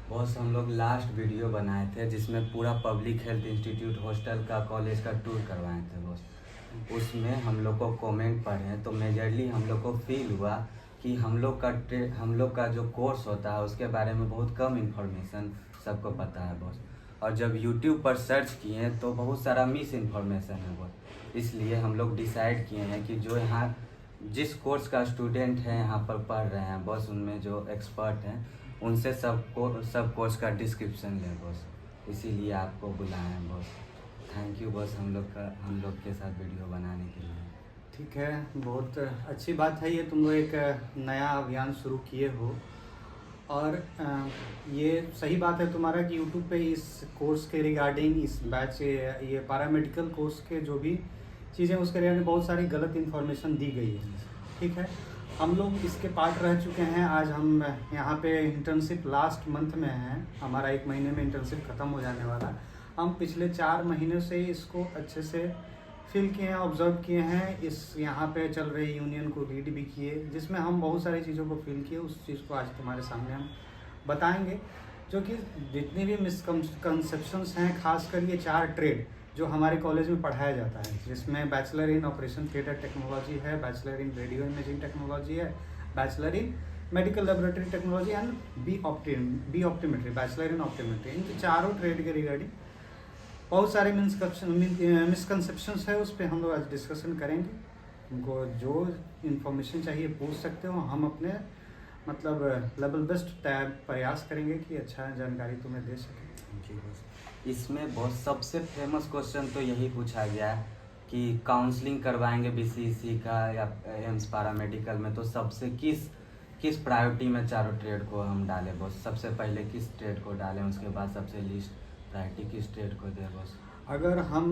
Boss हम लोग last video बनाए थे जिसमें पूरा पब्लिक हेल्थ इंस्टीट्यूट हॉस्टल का कॉलेज का टूर करवाए थे बॉस। उसमें हम लोग को कमेंट पढ़े तो मेजरली हम लोग को फील हुआ कि हम लोग का जो कोर्स होता है उसके बारे में बहुत कम इन्फॉर्मेशन सबको पता है बॉस। और जब यूट्यूब पर सर्च किए तो बहुत सारा मिस इन्फॉर्मेशन है बॉस। इसलिए हम लोग डिसाइड किए हैं कि जो यहाँ जिस कोर्स का स्टूडेंट है यहाँ पर पढ़ रहे हैं बॉस, उनमें जो एक्सपर्ट हैं उनसे सब कोर्स का डिस्क्रिप्शन लें बॉस। इसीलिए आपको बुलाए हैं बॉस। थैंक यू बॉस हम लोग के साथ वीडियो बनाने के लिए। ठीक है, बहुत अच्छी बात है। ये तुम लोग एक नया अभियान शुरू किए हो और ये सही बात है तुम्हारा कि यूट्यूब पे इस कोर्स के रिगार्डिंग, इस बैच ये पैरामेडिकल कोर्स के जो भी चीज़ें उसके रिगार्डिंग बहुत सारी गलत इन्फॉर्मेशन दी गई है। ठीक है, हम लोग इसके पार्ट रह चुके हैं। आज हम यहाँ पे इंटर्नशिप लास्ट मंथ में हैं, हमारा 1 महीने में इंटर्नशिप ख़त्म हो जाने वाला है। हम पिछले 4 महीनों से इसको अच्छे से फील किए हैं, ऑब्जर्व किए हैं, इस यहाँ पे चल रही यूनियन को रीड भी किए, जिसमें हम बहुत सारी चीज़ों को फील किए। उस चीज़ को आज तुम्हारे सामने हम बताएंगे, जो कि जितनी भी मिसकंसेप्शंस हैं, खासकर ये 4 ट्रेड जो हमारे कॉलेज में पढ़ाया जाता है, जिसमें bachelor in operation theatre technology है, bachelor in radio imaging technology है, bachelor in medical laboratory technology and B optometry, bachelor in optometry. इन चारों ट्रेड के रिगार्डिंग बहुत सारे मिसकंसेप्शंस है, उस पर हम लोग आज डिस्कशन करेंगे। उनको जो इन्फॉर्मेशन चाहिए पूछ सकते हो, हम अपने मतलब लेवल बेस्ट प्रयास करेंगे कि अच्छा जानकारी तुम्हें दे सकें। जी बॉस। इसमें बहुत सबसे फेमस क्वेश्चन तो यही पूछा गया है कि काउंसलिंग करवाएंगे बीसीसी का या एम्स पैरामेडिकल में, तो सबसे किस प्रायोरिटी में चारों ट्रेड को हम डालें बॉस? सबसे पहले किस ट्रेड को डालें, उसके बाद सबसे लीस्ट प्रायोरिटी किस ट्रेड को दें बॉस? अगर हम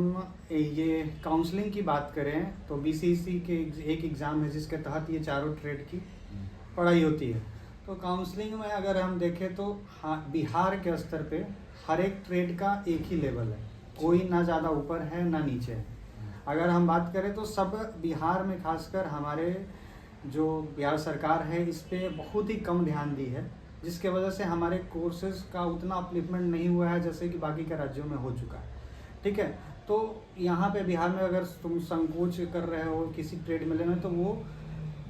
ये काउंसलिंग की बात करें तो बीसीसी के एक एग्ज़ाम है जिसके तहत ये चारों ट्रेड की पढ़ाई होती है। तो काउंसलिंग में अगर हम देखें तो हाँ, बिहार के स्तर पे हर एक ट्रेड का एक ही लेवल है, कोई ना ज़्यादा ऊपर है ना नीचे है। अगर हम बात करें तो सब बिहार में, खासकर हमारे जो बिहार सरकार है, इस पे बहुत ही कम ध्यान दी है, जिसके वजह से हमारे कोर्सेज का उतना अपलिफ्टमेंट नहीं हुआ है जैसे कि बाकी के राज्यों में हो चुका है। ठीक है, तो यहाँ पे बिहार में अगर तुम संकोच कर रहे हो किसी ट्रेड में लेना, तो वो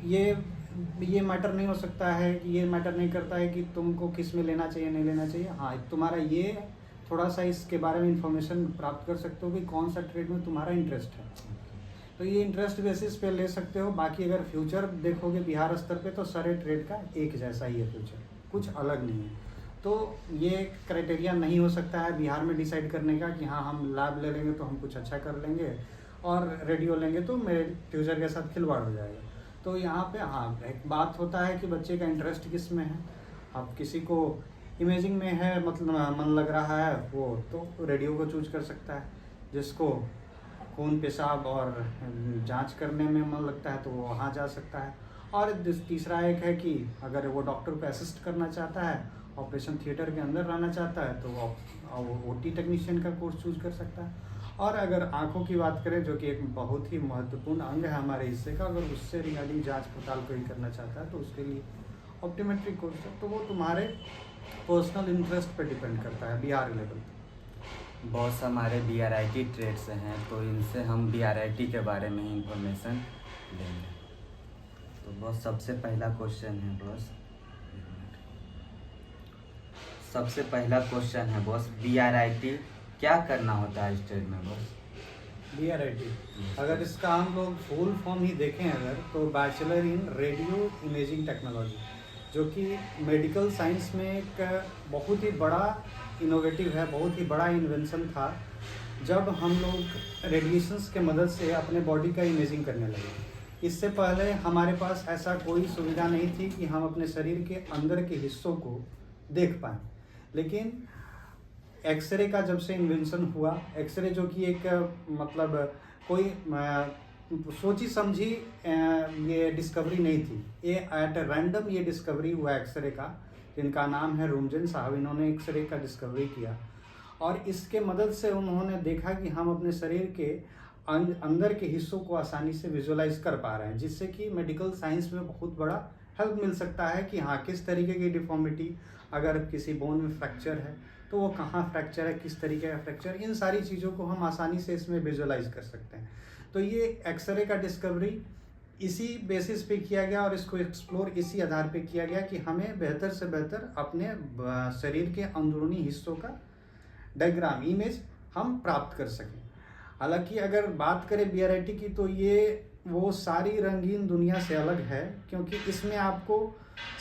ये मैटर नहीं हो सकता है कि ये मैटर नहीं करता है कि तुमको किस में लेना चाहिए नहीं लेना चाहिए। हाँ, तुम्हारा ये थोड़ा सा इसके बारे में इंफॉर्मेशन प्राप्त कर सकते हो कि कौन सा ट्रेड में तुम्हारा इंटरेस्ट है, तो ये इंटरेस्ट बेसिस पे ले सकते हो। बाकी अगर फ्यूचर देखोगे बिहार स्तर पे तो सारे ट्रेड का एक जैसा ही है फ्यूचर, कुछ अलग नहीं है। तो ये क्राइटेरिया नहीं हो सकता है बिहार में डिसाइड करने का कि हाँ हम लैब ले लेंगे तो हम कुछ अच्छा कर लेंगे और रेडियो लेंगे तो मेरे फ्यूचर के साथ खिलवाड़ हो जाएगा। तो यहाँ पे हाँ, एक बात होता है कि बच्चे का इंटरेस्ट किस में है। अब किसी को इमेजिंग में है, मतलब मन लग रहा है, वो तो रेडियो को चूज कर सकता है। जिसको खून पेशाब और जांच करने में मन लगता है तो वो वहाँ जा सकता है। और तीसरा एक है कि अगर वो डॉक्टर को असिस्ट करना चाहता है, ऑपरेशन थिएटर के अंदर रहना चाहता है, तो वो ओटी टेक्नीशियन का कोर्स चूज कर सकता है। और अगर आंखों की बात करें, जो कि एक बहुत ही महत्वपूर्ण अंग है हमारे हिस्से का, अगर उससे रिगार्डिंग जांच पड़ताल कोई करना चाहता है तो उसके लिए ऑप्टोमेट्री कोर्स है। तो वो तुम्हारे पर्सनल इंटरेस्ट पे डिपेंड करता है बिहार लेवल। बॉस हमारे बीआरआईटी ट्रेड से हैं, तो इनसे हम बीआरआईटी के बारे में ही इंफॉर्मेशन लेंगे। तो बॉस सबसे पहला क्वेश्चन है बॉस, सबसे पहला क्वेश्चन है बॉस, बीआरआईटी क्या करना होता है इस ट्रेड में बॉस? बीआरआईटी अगर इसका हम लोग फुल फॉर्म ही देखें अगर, तो bachelor in radio imaging technology, जो कि मेडिकल साइंस में एक बहुत ही बड़ा इनोवेटिव है, बहुत ही बड़ा इन्वेंशन था जब हम लोग रेडिएशंस के मदद से अपने बॉडी का इमेजिंग करने लगे। इससे पहले हमारे पास ऐसा कोई सुविधा नहीं थी कि हम अपने शरीर के अंदर के हिस्सों को देख पाएँ। लेकिन एक्सरे का जब से इन्वेंशन हुआ, एक्सरे जो कि एक मतलब कोई सोची समझी ये डिस्कवरी नहीं थी, ये एट रैंडम ये डिस्कवरी हुआ एक्सरे का, जिनका नाम है रूमजन साहब। इन्होंने एक्सरे का डिस्कवरी किया और इसके मदद से उन्होंने देखा कि हम अपने शरीर के अंदर के हिस्सों को आसानी से विजुअलाइज कर पा रहे हैं, जिससे कि मेडिकल साइंस में बहुत बड़ा हेल्प मिल सकता है कि हाँ किस तरीके की डिफॉर्मिटी अगर किसी बोन में फ्रैक्चर है तो वो कहाँ फ्रैक्चर है, किस तरीके का फ्रैक्चर, इन सारी चीज़ों को हम आसानी से इसमें विजुअलाइज कर सकते हैं। तो ये एक्सरे का डिस्कवरी इसी बेसिस पे किया गया और इसको एक्सप्लोर इसी आधार पे किया गया कि हमें बेहतर से बेहतर अपने शरीर के अंदरूनी हिस्सों का डायग्राम, इमेज हम प्राप्त कर सकें। हालांकि अगर बात करें BRIT की तो ये वो सारी रंगीन दुनिया से अलग है, क्योंकि इसमें आपको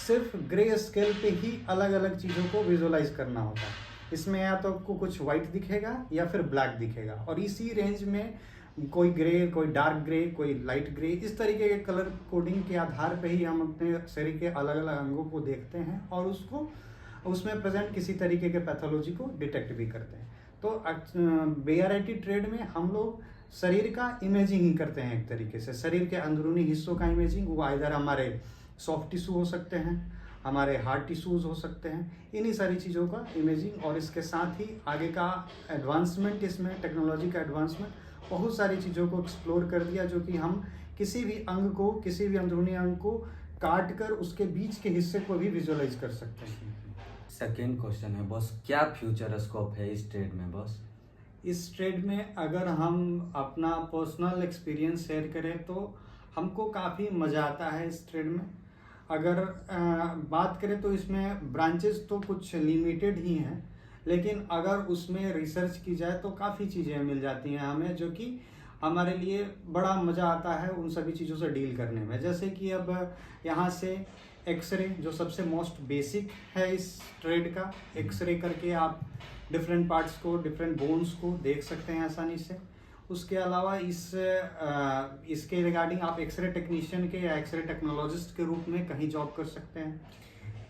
सिर्फ ग्रे स्केल पे ही अलग अलग चीज़ों को विजुअलाइज करना होता है। इसमें या तो आपको कुछ वाइट दिखेगा या फिर ब्लैक दिखेगा, और इसी रेंज में कोई ग्रे, कोई डार्क ग्रे, कोई लाइट ग्रे, इस तरीके के कलर कोडिंग के आधार पे ही हम अपने शरीर के अलग अलग अंगों को देखते हैं और उसको उसमें प्रेजेंट किसी तरीके के पैथोलॉजी को डिटेक्ट भी करते हैं। तो BRIT ट्रेड में हम लोग शरीर का इमेजिंग ही करते हैं, एक तरीके से शरीर के अंदरूनी हिस्सों का इमेजिंग। वो आइदर हमारे सॉफ्ट टिश्यू हो सकते हैं, हमारे हार्ड टिश्यूज हो सकते हैं, इन्हीं सारी चीज़ों का इमेजिंग। और इसके साथ ही आगे का एडवांसमेंट, इसमें टेक्नोलॉजी का एडवांसमेंट बहुत सारी चीज़ों को एक्सप्लोर कर दिया, जो कि हम किसी भी अंग को, किसी भी अंदरूनी अंग को काट कर उसके बीच के हिस्से को भी विजुअलाइज कर सकते हैं। सेकेंड क्वेश्चन है बॉस, क्या फ्यूचर स्कोप है इस ट्रेड में बॉस? इस ट्रेड में अगर हम अपना पर्सनल एक्सपीरियंस शेयर करें तो हमको काफ़ी मज़ा आता है इस ट्रेड में। अगर बात करें तो इसमें ब्रांचेस तो कुछ लिमिटेड ही हैं, लेकिन अगर उसमें रिसर्च की जाए तो काफ़ी चीज़ें मिल जाती हैं हमें, जो कि हमारे लिए बड़ा मज़ा आता है उन सभी चीज़ों से डील करने में। जैसे कि अब यहाँ से एक्सरे, जो सबसे मोस्ट बेसिक है इस ट्रेड का, एक्सरे करके आप डिफरेंट पार्ट्स को, डिफरेंट बोन्स को देख सकते हैं आसानी से। उसके अलावा इसके रिगार्डिंग आप एक्सरे टेक्नीशियन के या एक्सरे टेक्नोलॉजिस्ट के रूप में कहीं जॉब कर सकते हैं।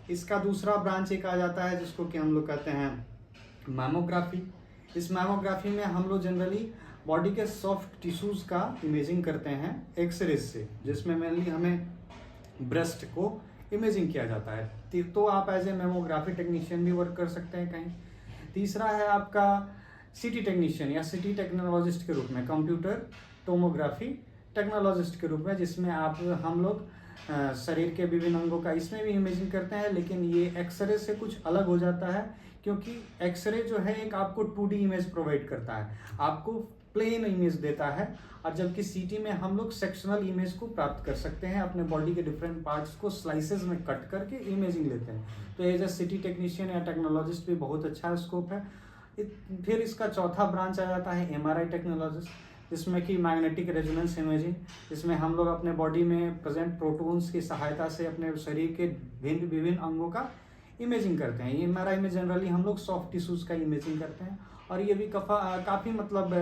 इसका दूसरा ब्रांच एक आ जाता है जिसको कि हम लोग कहते हैं मैमोग्राफी। इस मैमोग्राफी में हम लोग जनरली बॉडी के सॉफ्ट टिश्यूज़ का इमेजिंग करते हैं एक्सरे से, जिसमें मेनली हमें ब्रेस्ट को इमेजिंग किया जाता है। तो आप एज ए मैमोग्राफी टेक्नीशियन भी वर्क कर सकते हैं कहीं। तीसरा है आपका CT टेक्नीशियन या CT टेक्नोलॉजिस्ट के रूप में, कंप्यूटर टोमोग्राफी टेक्नोलॉजिस्ट के रूप में, जिसमें हम लोग शरीर के विभिन्न अंगों का इसमें भी इमेजिंग करते हैं। लेकिन ये एक्सरे से कुछ अलग हो जाता है, क्योंकि एक्सरे जो है एक आपको 2D इमेज प्रोवाइड करता है, आपको प्लेन इमेज देता है, और जबकि CT में हम लोग सेक्शनल इमेज को प्राप्त कर सकते हैं, अपने बॉडी के डिफरेंट पार्ट्स को स्लाइसेस में कट करके इमेजिंग लेते हैं। तो एज ए CT टेक्नीशियन या टेक्नोलॉजिस्ट भी बहुत अच्छा स्कोप है। फिर इसका चौथा ब्रांच आ जाता है MRI टेक्नोलॉजिस्ट, जिसमें कि मैग्नेटिक रेजोनेंस इमेजिंग, जिसमें हम लोग अपने बॉडी में प्रेजेंट प्रोटॉन्स की सहायता से अपने शरीर के विभिन्न अंगों का इमेजिंग करते हैं। MRI में जनरली हम लोग सॉफ्ट टिश्यूज़ का इमेजिंग करते हैं, और ये भी काफ़ी मतलब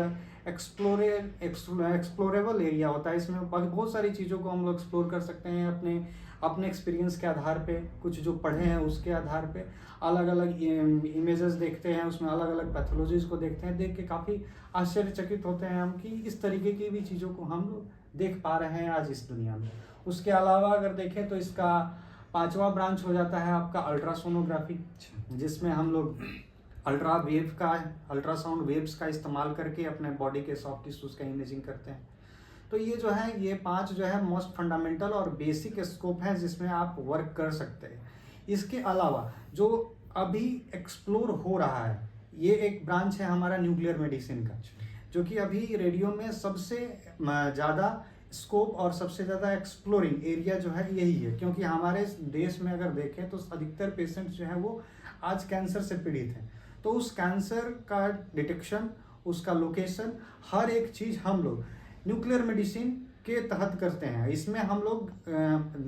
एक्सप्लोरेबल एरिया होता है। इसमें बहुत सारी चीज़ों को हम लोग एक्सप्लोर कर सकते हैं अपने एक्सपीरियंस के आधार पे, कुछ जो पढ़े हैं उसके आधार पे अलग अलग इमेजेस देखते हैं, उसमें अलग अलग पैथोलॉजीज को देखते हैं। देख के काफ़ी आश्चर्यचकित होते हैं हम कि इस तरीके की भी चीज़ों को हम लोग देख पा रहे हैं आज इस दुनिया में। उसके अलावा अगर देखें तो इसका पांचवा ब्रांच हो जाता है आपका अल्ट्रासोनोग्राफी, जिसमें हम लोग अल्ट्रासाउंड वेव्स का इस्तेमाल करके अपने बॉडी के सॉफ्ट टिश्यूज़ का इमेजिंग करते हैं। तो ये जो है, ये 5 जो है मोस्ट फंडामेंटल और बेसिक स्कोप है जिसमें आप वर्क कर सकते हैं। इसके अलावा जो अभी एक्सप्लोर हो रहा है, ये एक ब्रांच है हमारा न्यूक्लियर मेडिसिन का, जो कि अभी रेडियो में सबसे ज़्यादा स्कोप और सबसे ज़्यादा एक्सप्लोरिंग एरिया जो है यही है। क्योंकि हमारे देश में अगर देखें तो अधिकतर पेशेंट जो है वो आज कैंसर से पीड़ित हैं। तो उस कैंसर का डिटेक्शन, उसका लोकेशन, हर एक चीज़ हम लोग न्यूक्लियर मेडिसिन के तहत करते हैं। इसमें हम लोग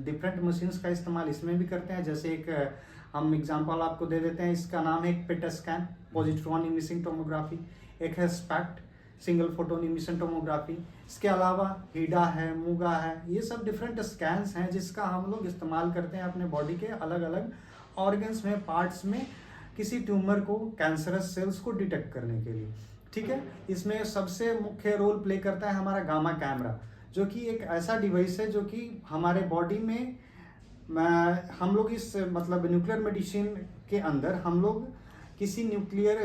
डिफरेंट मशीन्स का इस्तेमाल इसमें भी करते हैं। जैसे एक हम एग्जांपल आपको दे देते हैं, इसका नाम है PET scan, positron emission tomography. एक है स्पैक्ट, सिंगल फोटोन इमिशन टोमोग्राफी। इसके अलावा हीडा है, मूगा है, ये सब डिफरेंट स्कैन्स हैं जिसका हम लोग इस्तेमाल करते हैं अपने बॉडी के अलग अलग ऑर्गन्स में, पार्ट्स में, किसी ट्यूमर को, कैंसरस सेल्स को डिटेक्ट करने के लिए। ठीक है, इसमें सबसे मुख्य रोल प्ले करता है हमारा गामा कैमरा, जो कि एक ऐसा डिवाइस है जो कि हमारे बॉडी में हम लोग इस मतलब न्यूक्लियर मेडिसिन के अंदर हम लोग किसी न्यूक्लियर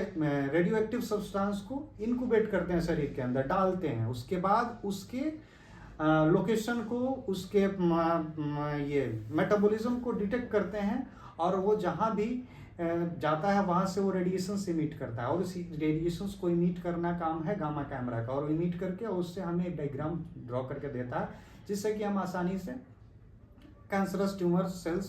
रेडियो एक्टिव सब्सटेंस को इनक्यूबेट करते हैं, शरीर के अंदर डालते हैं। उसके बाद उसके लोकेशन को, उसके ये मेटाबॉलिज्म को डिटेक्ट करते हैं, और वो जहाँ भी जाता है, वहाँ से वो रेडिएशन से इमिट करता है, और उस रेडिएशन को इमिट करना काम है गामा कैमरा का, और इमिट करके उससे हमें एक डायग्राम ड्रॉ करके देता है, जिससे कि हम आसानी से कैंसरस ट्यूमर सेल्स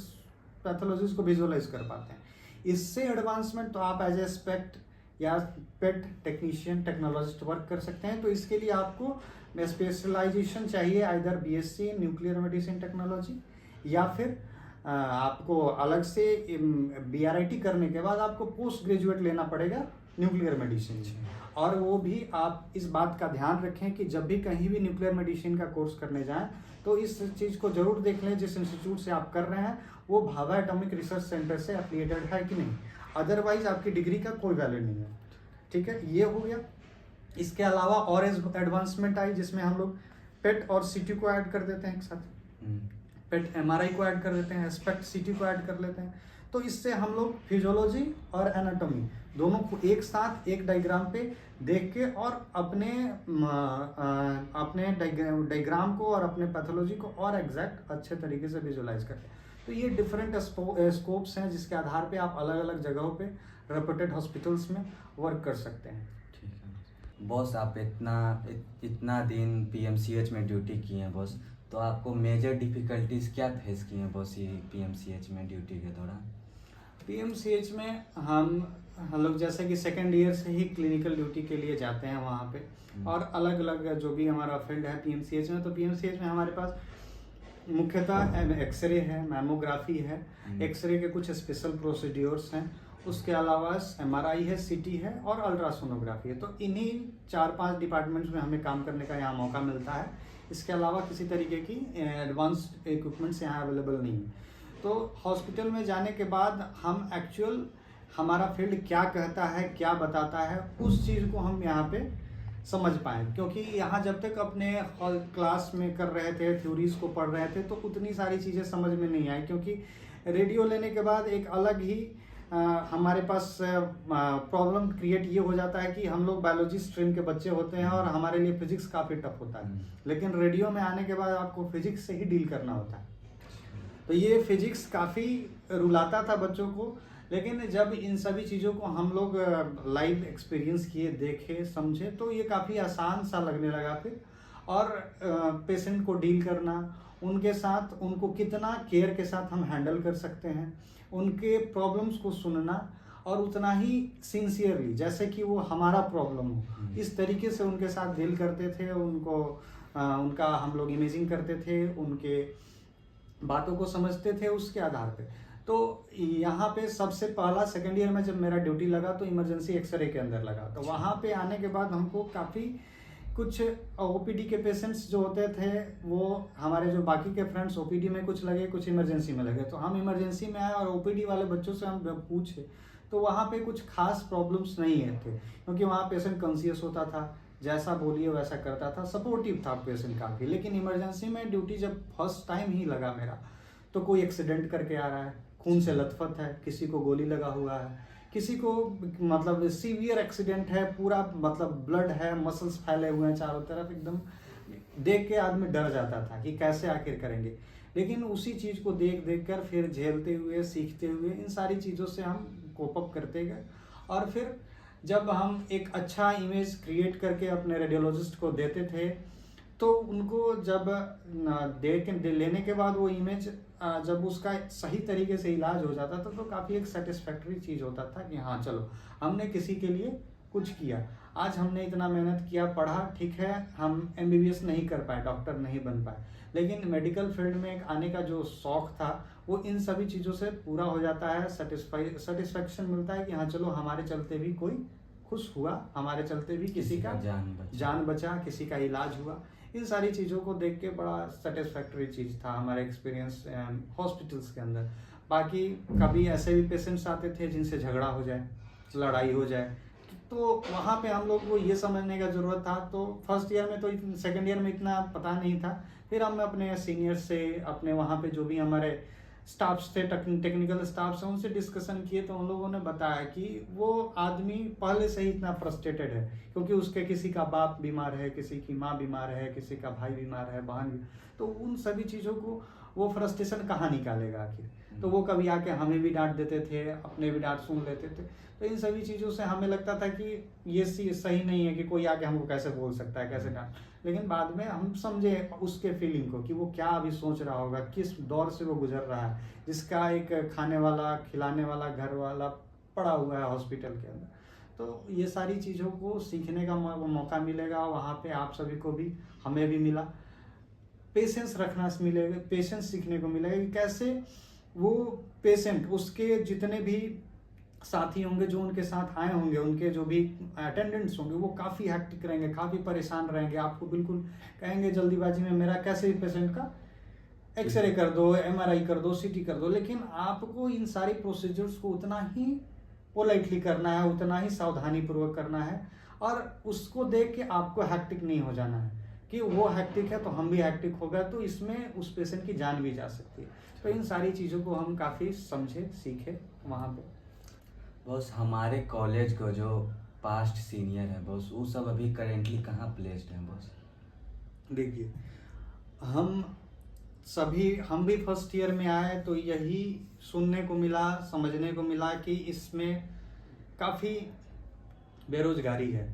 पैथोलॉजीज को विजुअलाइज कर पाते हैं। इससे एडवांसमेंट तो आप एज ए स्पेक्ट या पेट टेक्नीशियन टेक्नोलॉजिस्ट वर्क कर सकते हैं। तो इसके लिए आपको स्पेशलाइजेशन चाहिए, either BSc nuclear medicine technology, या फिर आपको अलग से बीआरआईटी करने के बाद आपको पोस्ट ग्रेजुएट लेना पड़ेगा न्यूक्लियर मेडिसिन में। और वो भी आप इस बात का ध्यान रखें कि जब भी कहीं भी न्यूक्लियर मेडिसिन का कोर्स करने जाएं तो इस चीज़ को जरूर देख लें जिस इंस्टीट्यूट से आप कर रहे हैं वो भाभा एटॉमिक रिसर्च सेंटर से एफिलिएटेड है कि नहीं, अदरवाइज आपकी डिग्री का कोई वैल्यू नहीं है। ठीक है, ये हो गया। इसके अलावा और एडवांसमेंट आई जिसमें हम लोग पेट और सीटी को ऐड कर देते हैं एक साथ, पेट एमआरआई को ऐड कर देते हैं, एस्पेक्ट सीटी को ऐड कर लेते हैं। तो इससे हम लोग फिजियोलॉजी और एनाटॉमी दोनों को एक साथ एक डायग्राम पे देख के और अपने डायग्राम को और अपने पैथोलॉजी को और एग्जैक्ट अच्छे तरीके से विजुअलाइज करते हैं। तो ये डिफरेंट स्कोप्स हैं जिसके आधार पे आप अलग अलग जगहों पे रेपुटेड हॉस्पिटल्स में वर्क कर सकते हैं। ठीक है बॉस, आप इतना दिन पीएमसीएच में ड्यूटी किए हैं बॉस, तो आपको मेजर डिफिकल्टीज क्या फेस की हैं बॉस ये पीएमसीएच में ड्यूटी के दौरान? पीएमसीएच में हम लोग जैसे कि सेकेंड ईयर से ही क्लिनिकल ड्यूटी के लिए जाते हैं वहाँ पे, और अलग अलग जो भी हमारा फील्ड है पीएमसीएच में, तो पीएमसीएच में हमारे पास मुख्यतः एक्सरे है, मैमोग्राफी है, एक्सरे के कुछ स्पेशल प्रोसीड्योर्स हैं, उसके अलावा एमआरआई है, सीटी है और अल्ट्रासोनोग्राफी है। तो इन्हीं 4-5 डिपार्टमेंट्स में हमें काम करने का यहाँ मौका मिलता है। इसके अलावा किसी तरीके की एडवांस्ड इक्विपमेंट्स यहाँ अवेलेबल नहीं है। तो हॉस्पिटल में जाने के बाद हम एक्चुअल हमारा फील्ड क्या कहता है, क्या बताता है, उस चीज़ को हम यहाँ पे समझ पाएँ, क्योंकि यहाँ जब तक अपने क्लास में कर रहे थे, थ्योरीज को पढ़ रहे थे, तो उतनी सारी चीज़ें समझ में नहीं आई, क्योंकि रेडियो लेने के बाद एक अलग ही हमारे पास प्रॉब्लम क्रिएट ये हो जाता है कि हम लोग बायोलॉजी स्ट्रीम के बच्चे होते हैं और हमारे लिए फिजिक्स काफ़ी टफ होता है, लेकिन रेडियो में आने के बाद आपको फिजिक्स से ही डील करना होता है। तो ये फिजिक्स काफ़ी रुलाता था बच्चों को, लेकिन जब इन सभी चीज़ों को हम लोग लाइव एक्सपीरियंस किए, देखे, समझे, तो ये काफ़ी आसान सा लगने लगा फिर। और पेशेंट को डील करना, उनके साथ उनको कितना केयर के साथ हम हैंडल कर सकते हैं, उनके प्रॉब्लम्स को सुनना और उतना ही सिंसियरली जैसे कि वो हमारा प्रॉब्लम हो, इस तरीके से उनके साथ डील करते थे। उनको उनका हम लोग इमेजिंग करते थे, उनके बातों को समझते थे उसके आधार पे। तो यहाँ पे सबसे पहला सेकेंड ईयर में जब मेरा ड्यूटी लगा तो इमरजेंसी एक्सरे के अंदर लगा। तो वहाँ पे आने के बाद हमको काफ़ी कुछ ओपीडी के पेशेंट्स जो होते थे वो हमारे जो बाकी के फ्रेंड्स ओपीडी में कुछ लगे, कुछ इमरजेंसी में लगे। तो हम इमरजेंसी में आए और ओपीडी वाले बच्चों से हम पूछे तो वहाँ पे कुछ खास प्रॉब्लम्स नहीं है थे, क्योंकि वहाँ पेशेंट कॉन्शियस होता था, जैसा बोलिए वैसा करता था, सपोर्टिव था पेशेंट काफ़ी। लेकिन इमरजेंसी में ड्यूटी जब फर्स्ट टाइम ही लगा मेरा, तो कोई एक्सीडेंट करके आ रहा है, खून से लथपथ है, किसी को गोली लगा हुआ है, किसी को मतलब सीवियर एक्सीडेंट है, पूरा मतलब ब्लड है, मसल्स फैले हुए हैं चारों तरफ, एकदम देख के आदमी डर जाता था कि कैसे आखिर करेंगे। लेकिन उसी चीज़ को देख देख कर फिर झेलते हुए, सीखते हुए, इन सारी चीज़ों से हम कोप अप करते गए। और फिर जब हम एक अच्छा इमेज क्रिएट करके अपने रेडियोलॉजिस्ट को देते थे, तो उनको जब लेने के बाद वो इमेज जब उसका सही तरीके से इलाज हो जाता था तो काफ़ी एक सेटिस्फैक्टरी चीज़ होता था कि हाँ चलो हमने किसी के लिए कुछ किया। आज हमने इतना मेहनत किया, पढ़ा, ठीक है, हम एमबीबीएस नहीं कर पाए, डॉक्टर नहीं बन पाए, लेकिन मेडिकल फील्ड में एक आने का जो शौक था वो इन सभी चीज़ों से पूरा हो जाता है। सेटिस्फैक्शन मिलता है कि हाँ चलो हमारे चलते भी कोई खुश हुआ, हमारे चलते भी किसी का जान बचा, किसी का इलाज हुआ। इन सारी चीज़ों को देख के बड़ा सेटिस्फैक्टरी चीज़ था हमारे एक्सपीरियंस हॉस्पिटल्स के अंदर। बाकी कभी ऐसे भी पेशेंट्स आते थे जिनसे झगड़ा हो जाए, लड़ाई हो जाए, तो वहाँ पे हम लोग को ये समझने का ज़रूरत था। तो फर्स्ट ईयर में, तो सेकेंड ईयर में इतना पता नहीं था। फिर हम अपने सीनियर से, अपने वहाँ पे जो भी हमारे स्टाफ्स थे, टेक्निकल स्टाफ्स हैं, उनसे डिस्कशन किए तो उन लोगों ने बताया कि वो आदमी पहले से ही इतना फ्रस्ट्रेटेड है क्योंकि उसके किसी का बाप बीमार है, किसी की माँ बीमार है, किसी का भाई बीमार है, बहन भी। तो उन सभी चीज़ों को वो फ्रस्ट्रेशन कहाँ निकालेगा आखिर। तो वो कभी आके हमें भी डांट देते थे, अपने भी डांट सुन लेते थे। तो इन सभी चीज़ों से हमें लगता था कि ये सही नहीं है कि कोई आके हमको कैसे बोल सकता है, कैसे डांट। लेकिन बाद में हम समझे उसके फीलिंग को कि वो क्या अभी सोच रहा होगा, किस दौर से वो गुजर रहा है, जिसका एक खाने वाला, खिलाने वाला, घर वाला पड़ा हुआ है हॉस्पिटल के अंदर। तो ये सारी चीज़ों को सीखने का मौका मिलेगा वहाँ पे, आप सभी को भी, हमें भी मिला। पेशेंस रखना मिलेगा, पेशेंस सीखने को मिलेगा कि कैसे वो पेशेंट, उसके जितने भी साथी होंगे जो उनके साथ आए होंगे, उनके जो भी अटेंडेंट्स होंगे, वो काफ़ी हैक्टिक रहेंगे, काफ़ी परेशान रहेंगे, आपको बिल्कुल कहेंगे जल्दीबाजी में मेरा कैसे भी पेशेंट का एक्सरे कर दो, एमआरआई कर दो, सीटी कर दो। लेकिन आपको इन सारी प्रोसीजर्स को उतना ही पोलाइटली करना है, उतना ही सावधानी पूर्वक करना है, और उसको देख के आपको हैक्टिक नहीं हो जाना है कि वो हैक्टिक है तो हम भी हैक्टिक हो गए, तो इसमें उस पेशेंट की जान भी जा सकती है। तो इन सारी चीज़ों को हम काफ़ी समझे, सीखे वहाँ पे। बॉस हमारे कॉलेज को जो पास्ट सीनियर है बॉस, वो सब अभी करेंटली कहाँ प्लेस्ड हैं बॉस? देखिए, हम भी फर्स्ट ईयर में आए तो यही सुनने को मिला, समझने को मिला कि इसमें काफ़ी बेरोजगारी है।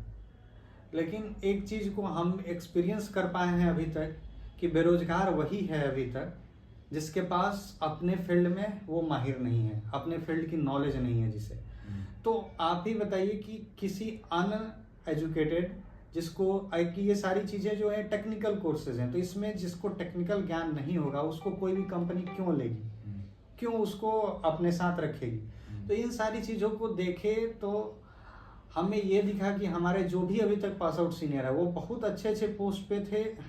लेकिन एक चीज़ को हम एक्सपीरियंस कर पाए हैं अभी तक कि बेरोजगार वही है अभी तक जिसके पास अपने फील्ड में वो माहिर नहीं है, अपने फील्ड की नॉलेज नहीं है जिसे। तो आप ही बताइए कि किसी अनएजुकेटेड जिसको कि ये सारी चीज़ें जो है टेक्निकल कोर्सेज हैं, तो इसमें जिसको टेक्निकल ज्ञान नहीं होगा उसको कोई भी कंपनी क्यों लेगी, क्यों उसको अपने साथ रखेगी। तो इन सारी चीज़ों को देखे तो हमें ये दिखा कि हमारे जो भी अभी तक पास आउट सीनियर है वो बहुत अच्छे अच्छे पोस्ट पे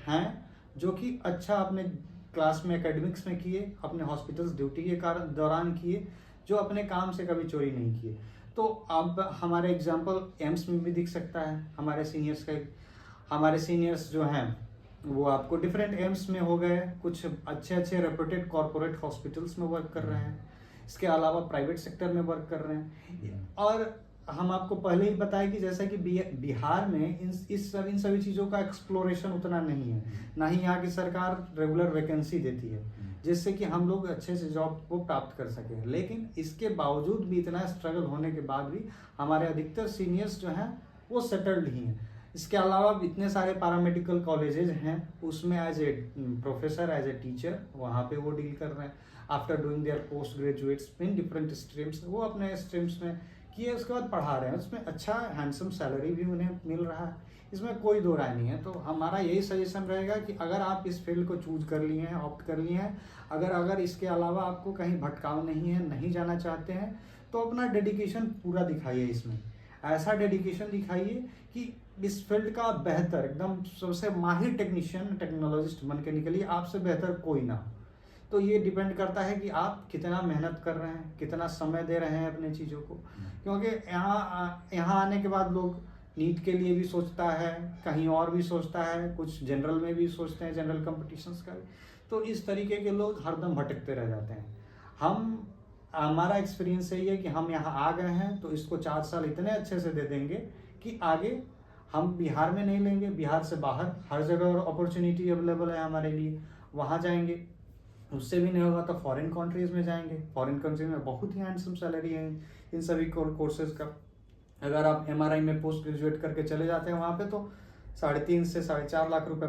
हैं, जो कि अच्छा अपने क्लास में, एकेडमिक्स में किए, अपने हॉस्पिटल्स ड्यूटी के दौरान किए, जो अपने काम से कभी चोरी नहीं किए। तो अब हमारे एग्जाम्पल एम्स में भी दिख सकता है हमारे सीनियर्स का। हमारे सीनियर्स जो हैं वो आपको डिफरेंट एम्स में हो गए, कुछ अच्छे अच्छे रेप्यूटेड कॉरपोरेट हॉस्पिटल्स में वर्क कर रहे हैं, इसके अलावा प्राइवेट सेक्टर में वर्क कर रहे हैं। और हम आपको पहले ही बताया कि जैसा कि बिहार में इन सभी चीज़ों का एक्सप्लोरेशन उतना नहीं है, ना ही यहाँ की सरकार रेगुलर वैकेंसी देती है जिससे कि हम लोग अच्छे से जॉब को प्राप्त कर सकें। लेकिन इसके बावजूद भी, इतना स्ट्रगल होने के बाद भी, हमारे अधिकतर सीनियर्स जो हैं वो सेटल्ड ही हैं। इसके अलावा इतने सारे पैरामेडिकल कॉलेजेज हैं, उसमें as a professor, as a teacher वहाँ पे वो डील कर रहे हैं। After doing their post graduates in different streams, वो अपने स्ट्रीम्स में किए, उसके बाद पढ़ा रहे हैं, उसमें अच्छा हैंडसम सैलरी भी उन्हें मिल रहा है, इसमें कोई दो राय नहीं है। तो हमारा यही सजेशन रहेगा कि अगर आप इस फील्ड को चूज कर लिए हैं, ऑप्ट कर लिए हैं, अगर इसके अलावा आपको कहीं भटकाव नहीं है, नहीं जाना चाहते हैं, तो अपना डेडिकेशन पूरा दिखाइए। इसमें ऐसा डेडिकेशन दिखाइए कि इस फील्ड का बेहतर, एकदम सबसे माहिर टेक्नीशियन, टेक्नोलॉजिस्ट बन के निकलिए, आपसे बेहतर कोई ना। तो ये डिपेंड करता है कि आप कितना मेहनत कर रहे हैं, कितना समय दे रहे हैं अपने चीज़ों को। क्योंकि यहाँ आने के बाद लोग नीट के लिए भी सोचता है, कहीं और भी सोचता है, कुछ जनरल में भी सोचते हैं, जनरल कॉम्पिटिशन्स का भी। तो इस तरीके के लोग हरदम भटकते रह जाते हैं। हमारा एक्सपीरियंस यही है कि हम यहाँ आ गए हैं तो इसको 4 साल इतने अच्छे से दे देंगे कि आगे हम बिहार में नहीं लेंगे, बिहार से बाहर हर जगह अपॉर्चुनिटी अवेलेबल है हमारे लिए, वहाँ जाएंगे। उससे भी नहीं होगा तो फॉरेन कंट्रीज़ में जाएंगे, फॉरेन कंट्रीज में बहुत ही हैंडसम सैलरी है इन सभी कोर्सेज का। अगर आप एमआरआई में पोस्ट ग्रेजुएट करके चले जाते हैं वहाँ पे तो 3.5 से 4.5 लाख रुपए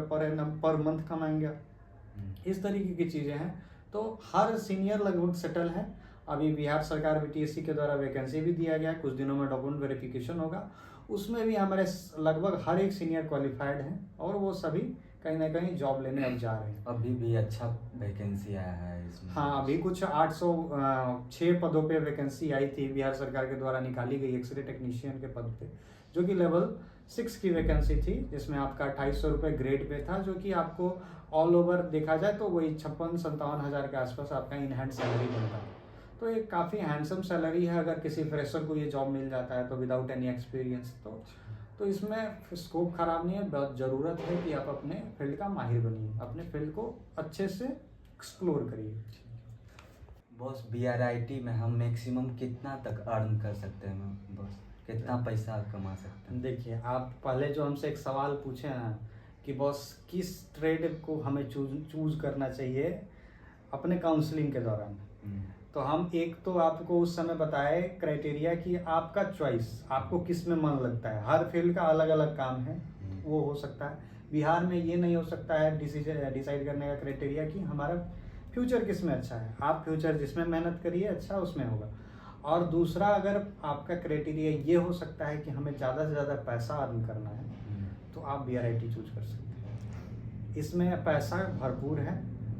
पर मंथ कमाएंगे आप। इस तरीके की चीज़ें हैं। तो हर सीनियर लगभग सेटल है। अभी बिहार सरकार बीटीएससी के द्वारा वैकेंसी भी दिया गया है, कुछ दिनों में डॉक्यूमेंट वेरिफिकेशन होगा, उसमें भी हमारे लगभग हर एक सीनियर क्वालिफाइड हैं और वो सभी कहीं ना कहीं जॉब लेने अब जा रहे हैं। अभी भी अच्छा वैकेंसी आया है इसमें? हाँ, अभी कुछ 806 पदों पे वैकेंसी आई थी, बिहार सरकार के द्वारा निकाली गई एक्सरे टेक्नीशियन के पद पे, जो कि लेवल 6 की वैकेंसी थी, जिसमें आपका 250 रुपये ग्रेड पे था, जो कि आपको ऑल ओवर देखा जाए तो वही 56-57 हज़ार के आसपास आपका इन हैंड सैलरी बनता है। तो ये काफ़ी हैंडसम सैलरी है अगर किसी फ्रेशर को ये जॉब मिल जाता है तो, विदाउट एनी एक्सपीरियंस। तो इसमें स्कोप खराब नहीं है, बहुत ज़रूरत है कि आप अपने फील्ड का माहिर बनिए, अपने फील्ड को अच्छे से एक्सप्लोर करिए। बॉस बीआरआईटी में हम मैक्सिमम कितना तक अर्न कर सकते हैं बॉस, कितना पैसा कमा सकते हैं? देखिए, आप पहले जो हमसे एक सवाल पूछे ना कि बॉस किस ट्रेड को हमें चूज करना चाहिए अपने काउंसलिंग के दौरान, तो हम एक तो आपको उस समय बताए क्राइटेरिया कि आपका चॉइस, आपको किस में मन लगता है। हर फील्ड का अलग अलग काम है, वो हो सकता है। बिहार में ये नहीं हो सकता है डिसाइड करने का क्राइटेरिया कि हमारा फ्यूचर किस में अच्छा है। आप फ्यूचर जिसमें मेहनत करिए अच्छा उसमें होगा। और दूसरा, अगर आपका क्राइटेरिया ये हो सकता है कि हमें ज़्यादा से ज़्यादा पैसा अर्न करना है, तो आप BRIT चूज कर सकते हैं। इसमें पैसा भरपूर है,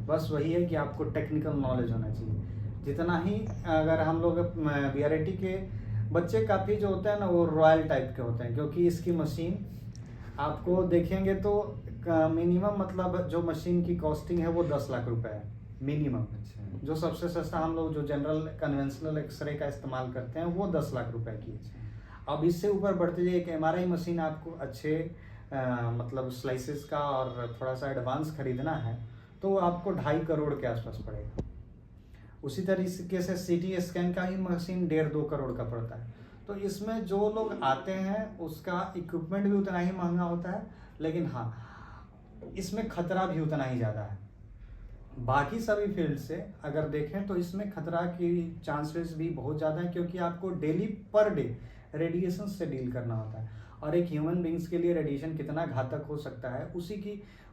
बस वही है कि आपको टेक्निकल नॉलेज होना चाहिए। जितना ही अगर हम लोग BRIT के बच्चे काफ़ी जो होते हैं ना, वो रॉयल टाइप के होते हैं, क्योंकि इसकी मशीन आपको देखेंगे तो मिनिमम मतलब जो मशीन की कॉस्टिंग है वो 10 लाख रुपए है मिनिमम। जो सबसे सस्ता हम लोग जो जनरल कन्वेंशनल एक्सरे का इस्तेमाल करते हैं वो 10 लाख रुपए की है। अब इससे ऊपर बढ़ते जाइए, एक MRI मशीन आपको अच्छे मतलब स्लाइसेस का और थोड़ा सा एडवांस खरीदना है तो आपको 2.5 करोड़ के आसपास पड़ेगा। उसी तरीके से CT स्कैन का ही मशीन 1.5-2 करोड़ का पड़ता है। तो इसमें जो लोग आते हैं उसका इक्विपमेंट भी उतना ही महंगा होता है, लेकिन हाँ इसमें खतरा भी उतना ही ज़्यादा है। बाकी सभी फील्ड से अगर देखें तो इसमें खतरा की चांसेस भी बहुत ज़्यादा है, क्योंकि आपको डेली पर डे रेडिएशन से डील करना होता है। और एक ह्यूमन बींग्स के लिए रेडिएशन कितना घातक हो सकता है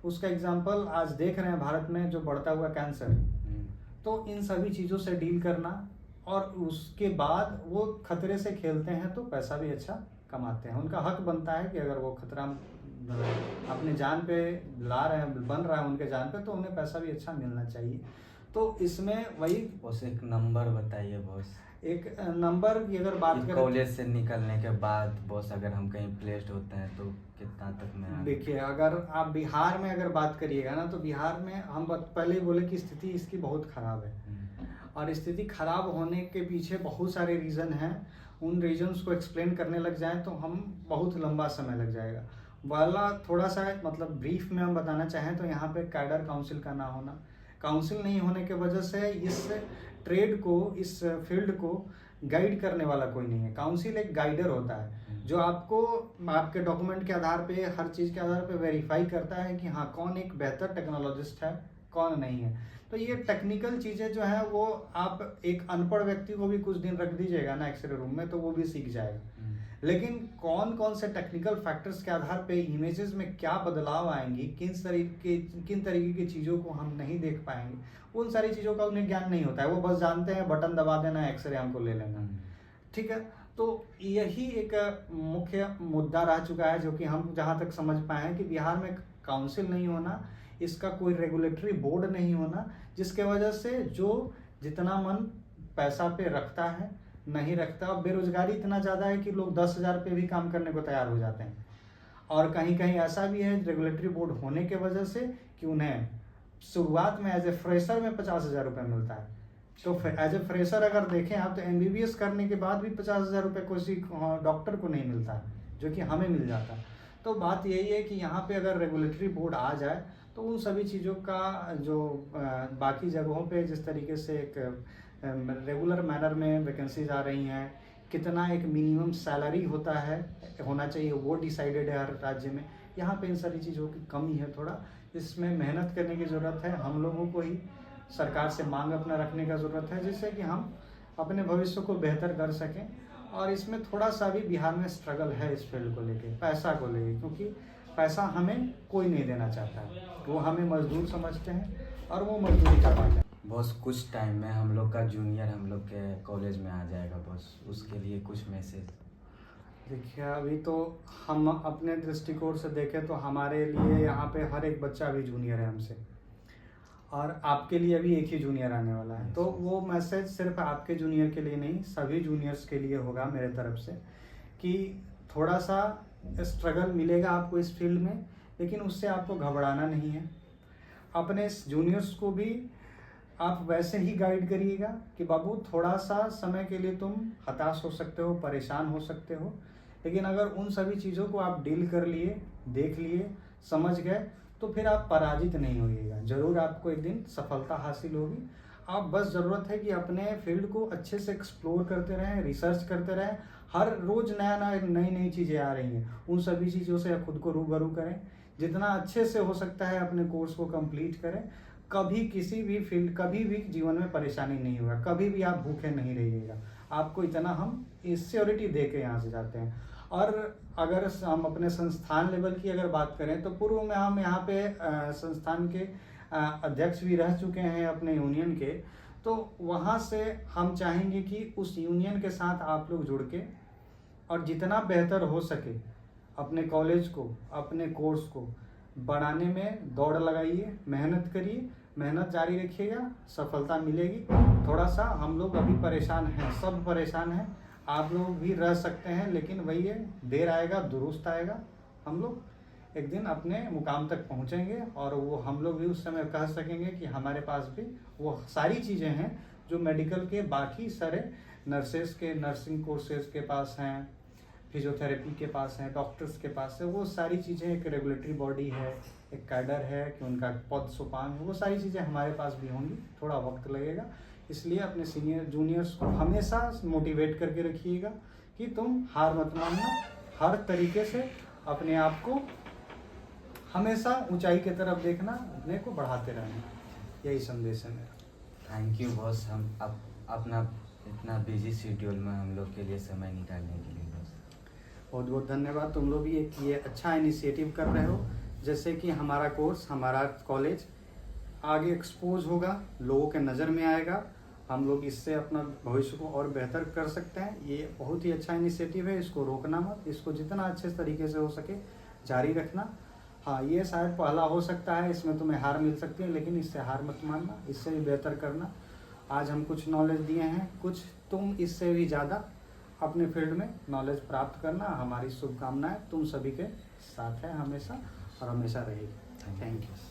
उसका एग्जाम्पल आज देख रहे हैं भारत में जो बढ़ता हुआ कैंसर। तो इन सभी चीज़ों से डील करना, और उसके बाद वो खतरे से खेलते हैं तो पैसा भी अच्छा कमाते हैं। उनका हक बनता है कि अगर वो खतरा अपने जान पे ला रहे हैं, बन रहा है उनके जान पे, तो उन्हें पैसा भी अच्छा मिलना चाहिए। तो इसमें वही बस एक नंबर बताइए बॉस। एक नंबर की अगर बात करें, कॉलेज से निकलने के बाद बॉस अगर हम कहीं प्लेस्ड होते हैं तो कितना तक में देखिए अगर आप बिहार में अगर बात करिएगा ना, तो बिहार में हम पहले ही बोले कि स्थिति इसकी बहुत ख़राब है। और स्थिति खराब होने के पीछे बहुत सारे रीज़न हैं। उन रीजन्स को एक्सप्लेन करने लग जाएं तो हम बहुत लंबा समय लग जाएगा। वाला थोड़ा सा मतलब ब्रीफ में हम बताना चाहें तो यहाँ पे कैडर काउंसिल का ना होना, काउंसिल नहीं होने के वजह से इस ट्रेड को, इस फील्ड को गाइड करने वाला कोई नहीं है। काउंसिल एक गाइडर होता है जो आपको आपके डॉक्यूमेंट के आधार पे, हर चीज़ के आधार पे वेरीफाई करता है कि हाँ कौन एक बेहतर टेक्नोलॉजिस्ट है, कौन नहीं है। तो ये टेक्निकल चीज़ें जो हैं वो आप एक अनपढ़ व्यक्ति को भी कुछ दिन रख दीजिएगा ना एक्सरे रूम में तो वो भी सीख जाएगा। लेकिन कौन कौन से टेक्निकल फैक्टर्स के आधार पे इमेजेस में क्या बदलाव आएंगी, किन तरीके की चीज़ों को हम नहीं देख पाएंगे, उन सारी चीज़ों का उन्हें ज्ञान नहीं होता है। वो बस जानते हैं बटन दबा देना, एक्सरे हमको ले लेना, ठीक है। तो यही एक मुख्य मुद्दा रह चुका है, जो कि हम जहाँ तक समझ पाए हैं कि बिहार में काउंसिल नहीं होना, इसका कोई रेगुलेटरी बोर्ड नहीं होना, जिसके वजह से जो जितना मन पैसा पे रखता है नहीं रखता। अब बेरोजगारी इतना ज़्यादा है कि लोग 10,000 पे भी काम करने को तैयार हो जाते हैं। और कहीं कहीं ऐसा भी है रेगुलेटरी बोर्ड होने के वजह से कि उन्हें शुरुआत में एज ए फ्रेशर में 50,000 रुपये मिलता है। तो एज ए फ्रेशर अगर देखें आप तो MBBS करने के बाद भी 50,000 रुपये किसी डॉक्टर को नहीं मिलता है, जो कि हमें मिल जाता है। तो बात यही है कि यहाँ पे अगर रेगुलेटरी बोर्ड आ जाए तो उन सभी चीज़ों का जो बाकी जगहों पे जिस तरीके से एक रेगुलर मैनर में वैकेंसीज आ रही हैं, कितना एक मिनिमम सैलरी होना चाहिए वो डिसाइडेड है हर राज्य में। यहाँ पे इन सारी चीज़ों की कमी है थोड़ा, इसमें मेहनत करने की ज़रूरत है। हम लोगों को ही सरकार से मांग अपना रखने का ज़रूरत है, जिससे कि हम अपने भविष्य को बेहतर कर सकें। और इसमें थोड़ा सा भी बिहार में स्ट्रगल है इस फील्ड को लेके, पैसा को लेके, क्योंकि पैसा हमें कोई नहीं देना चाहता है, वो हमें मजदूर समझते हैं और वो मजदूरी करवाते हैं। बॉस कुछ टाइम में हम लोग का जूनियर हम लोग के कॉलेज में आ जाएगा बॉस, उसके लिए कुछ मैसेज। देखिए अभी तो हम अपने दृष्टिकोण से देखें तो हमारे लिए यहाँ पे हर एक बच्चा अभी जूनियर है हमसे, और आपके लिए भी एक ही जूनियर आने वाला है। तो वो मैसेज सिर्फ आपके जूनियर के लिए नहीं, सभी जूनियर्स के लिए होगा मेरे तरफ से, कि थोड़ा सा स्ट्रगल मिलेगा आपको इस फील्ड में, लेकिन उससे आपको घबराना नहीं है। अपने जूनियर्स को भी आप वैसे ही गाइड करिएगा कि बाबू थोड़ा सा समय के लिए तुम हताश हो सकते हो, परेशान हो सकते हो, लेकिन अगर उन सभी चीज़ों को आप डील कर लिए, देख लिए, समझ गए तो फिर आप पराजित नहीं होइएगा। ज़रूर आपको एक दिन सफलता हासिल होगी। आप बस ज़रूरत है कि अपने फील्ड को अच्छे से एक्सप्लोर करते रहें, रिसर्च करते रहें। हर रोज़ नई नई चीज़ें आ रही हैं, उन सभी चीज़ों से खुद को रूबरू करें। जितना अच्छे से हो सकता है अपने कोर्स को कंप्लीट करें। कभी किसी भी फील्ड, कभी भी जीवन में परेशानी नहीं होगा, कभी भी आप भूखे नहीं रहिएगा। आपको इतना हम श्योरिटी दे के यहाँ से जाते हैं। और अगर हम अपने संस्थान लेवल की अगर बात करें तो पूर्व में हम यहाँ पे संस्थान के अध्यक्ष भी रह चुके हैं अपने यूनियन के। तो वहाँ से हम चाहेंगे कि उस यूनियन के साथ आप लोग जुड़ के और जितना बेहतर हो सके अपने कॉलेज को, अपने कोर्स को बढ़ाने में दौड़ लगाइए, मेहनत करिए, मेहनत जारी रखिएगा, सफलता मिलेगी। थोड़ा सा हम लोग अभी परेशान हैं, सब परेशान हैं, आप लोग भी रह सकते हैं, लेकिन वही है, देर आएगा दुरुस्त आएगा। हम लोग एक दिन अपने मुकाम तक पहुंचेंगे और वो हम लोग भी उस समय कह सकेंगे कि हमारे पास भी वो सारी चीज़ें हैं जो मेडिकल के बाकी सारे नर्सेस के नर्सिंग कोर्सेज के पास हैं, फिजियोथेरेपी के पास हैं, डॉक्टर्स के पास है। वो सारी चीज़ें, एक रेगुलेटरी बॉडी है, एक कैडर है कि उनका पद सोपान है, वो सारी चीज़ें हमारे पास भी होंगी। थोड़ा वक्त लगेगा, इसलिए अपने सीनियर जूनियर्स को हमेशा मोटिवेट करके रखिएगा कि तुम हार मत मानना, हर तरीके से अपने आप को हमेशा ऊंचाई की तरफ देखना, अपने को बढ़ाते रहना। यही संदेश है मेरा। थैंक यू बॉस, हम अपना इतना बिजी शेड्यूल में हम लोग के लिए समय निकालने के लिए बॉस। बहुत बहुत धन्यवाद। तुम लोग भी एक ये अच्छा इनिशिएटिव कर रहे हो, जैसे कि हमारा कोर्स, हमारा कॉलेज आगे एक्सपोज होगा, लोगों के नज़र में आएगा, हम लोग इससे अपना भविष्य को और बेहतर कर सकते हैं। ये बहुत ही अच्छा इनिशिएटिव है, इसको रोकना मत, इसको जितना अच्छे तरीके से हो सके जारी रखना। हाँ, ये शायद पहला हो सकता है, इसमें तुम्हें हार मिल सकती है, लेकिन इससे हार मत मानना, इससे भी बेहतर करना। आज हम कुछ नॉलेज दिए हैं, कुछ तुम इससे भी ज़्यादा अपने फील्ड में नॉलेज प्राप्त करना। हमारी शुभकामनाएं तुम सभी के साथ है हमेशा और हमेशा रहेगी। Thank you.